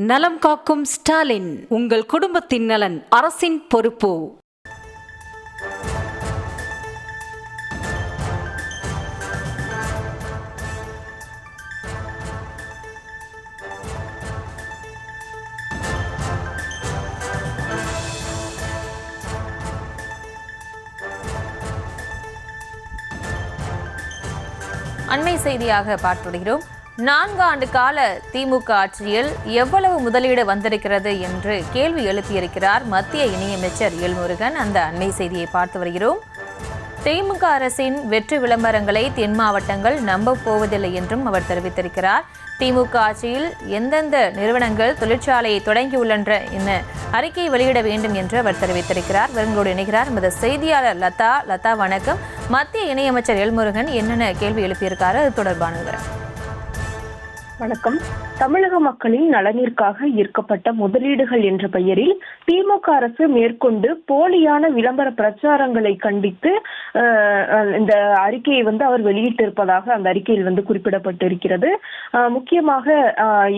நலம் காக்கும் ஸ்டாலின், உங்கள் குடும்பத்தின் நலன் அரசின் பொறுப்பு. அண்மை செய்தியாக பார்த்துவிடுகிறோம். 4 ஆண்டு கால திமுக ஆட்சியில் எவ்வளவு முதலீடு வந்திருக்கிறது என்று கேள்வி எழுப்பியிருக்கிறார் மத்திய இணையமைச்சர் எல்முருகன். அந்த அண்மை செய்தியை பார்த்து வருகிறோம். திமுக அரசின் வெற்றி விளம்பரங்களை தென் மாவட்டங்கள் நம்ப போவதில்லை என்றும் அவர் தெரிவித்திருக்கிறார். திமுக ஆட்சியில் எந்தெந்த நிறுவனங்கள் தொழிற்சாலையை தொடங்கியுள்ளன்ற என அறிக்கையை வெளியிட வேண்டும் என்று அவர் தெரிவித்திருக்கிறார். விவரங்களோடு இணைகிறார் நமது செய்தியாளர் லதா. லதா, வணக்கம். மத்திய இணையமைச்சர் எல்முருகன் என்னென்ன கேள்வி எழுப்பியிருக்காரு, அது தொடர்பான விவரம். வணக்கம். தமிழக மக்களின் நலனிற்காக ஈர்க்கப்பட்ட முதலீடுகள் என்ற பெயரில் திமுக அரசு மேற்கொண்டு போலியான விளம்பர பிரச்சாரங்களை கண்டித்து இந்த அறிக்கையை அவர் வெளியிட்டிருப்பதாக அந்த அறிக்கையில் குறிப்பிடப்பட்டிருக்கிறது. முக்கியமாக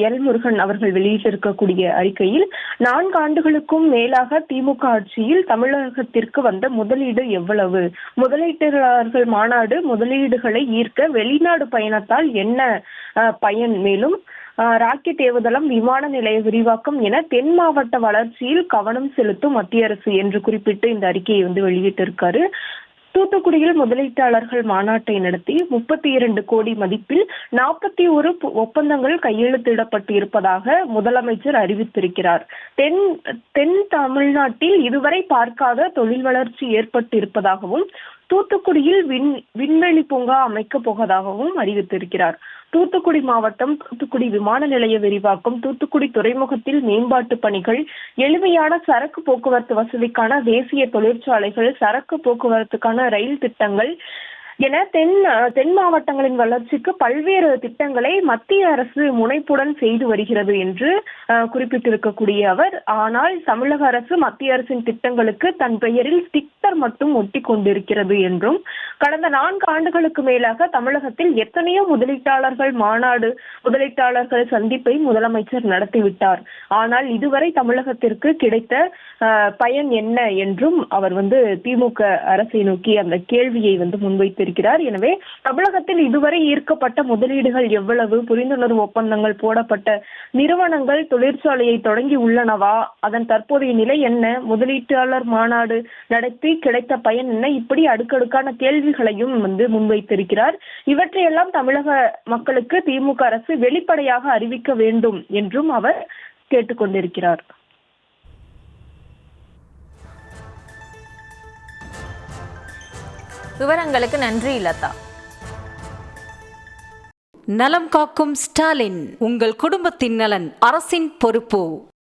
எல்முருகன் அவர்கள் வெளியிட்டிருக்கக்கூடிய அறிக்கையில் 4 ஆண்டுகளுக்கும் மேலாக திமுக ஆட்சியில் தமிழகத்திற்கு வந்த முதலீடு எவ்வளவு, முதலீட்டாளர்கள் மாநாடு முதலீடுகளை ஈர்க்க வெளிநாடு பயணத்தால் என்ன பயன், மேலும் ராக்கெட் ஏவுதளம், விமான நிலைய விரிவாக்கம் என தென் மாவட்ட வளர்ச்சியில் கவனம் செலுத்தும் மத்திய அரசு என்று குறிப்பிட்டு இந்த அறிக்கையை வெளியிட்டிருக்காரு. தூத்துக்குடியில் முதலீட்டாளர்கள் மாநாட்டை நடத்தி 32 கோடி மதிப்பில் 41 ஒப்பந்தங்கள் கையெழுத்திடப்பட்டு இருப்பதாக முதலமைச்சர் அறிவித்திருக்கிறார். தென் தமிழ்நாட்டில் இதுவரை பார்க்காத தொழில் வளர்ச்சி ஏற்பட்டு இருப்பதாகவும் தூத்துக்குடியில் விண்வெளி பூங்கா அமைக்கப் போவதாகவும் அறிவித்திருக்கிறார். தூத்துக்குடி மாவட்டம், தூத்துக்குடி விமான நிலைய விரிவாக்கம், தூத்துக்குடி துறைமுகத்தில் மேம்பாட்டு பணிகள், எளிமையான சரக்கு போக்குவரத்து வசதிக்கான தேசிய தொழிற்சாலைகள், சரக்கு போக்குவரத்துக்கான ரயில் திட்டங்கள் என தென் மாவட்டங்களின் வளர்ச்சிக்கு பல்வேறு திட்டங்களை மத்திய அரசு முனைப்புடன் செய்து வருகிறது என்று குறிப்பிட்டிருக்கக்கூடிய அவர், ஆனால் தமிழக அரசு மத்திய அரசின் திட்டங்களுக்கு தன் பெயரில் ஸ்டிக்கர் மட்டும் ஒட்டி கொண்டிருக்கிறது என்றும், கடந்த 4 ஆண்டுகளுக்கு மேலாக தமிழகத்தில் எத்தனையோ முதலீட்டாளர்கள் மாநாடு, முதலீட்டாளர்கள் சந்திப்பை முதலமைச்சர் நடத்திவிட்டார். ஆனால் இதுவரை தமிழகத்திற்கு கிடைத்த பயன் என்ன என்றும் அவர் திமுக அரசை நோக்கி அந்த கேள்வியை முன்வைத்திருக்கிறார். எனவே தமிழகத்தில் இதுவரை ஈர்க்கப்பட்ட முதலீடுகள் எவ்வளவு, புரிந்துணர்வு ஒப்பந்தங்கள் போடப்பட்ட நிறுவனங்கள் தொழிற்சாலையை தொடங்கி உள்ளனவா, அதன் தற்போதைய நிலை என்ன, முதலீட்டாளர் மாநாடு நடத்தி கிடைத்த பயன் என்ன, இப்படி அடுக்கடுக்கான கேள்விகளையும் முன்வைத்திருக்கிறார். இவற்றையெல்லாம் தமிழக மக்களுக்கு திமுக அரசு வெளிப்படையாக அறிவிக்க வேண்டும் என்றும் அவர் கேட்டுக்கொண்டிருக்கிறார். விவரங்களுக்கு நன்றி லதா. நலம் காக்கும் ஸ்டாலின், உங்கள் குடும்பத்தின் நலன் அரசின் பொறுப்பு.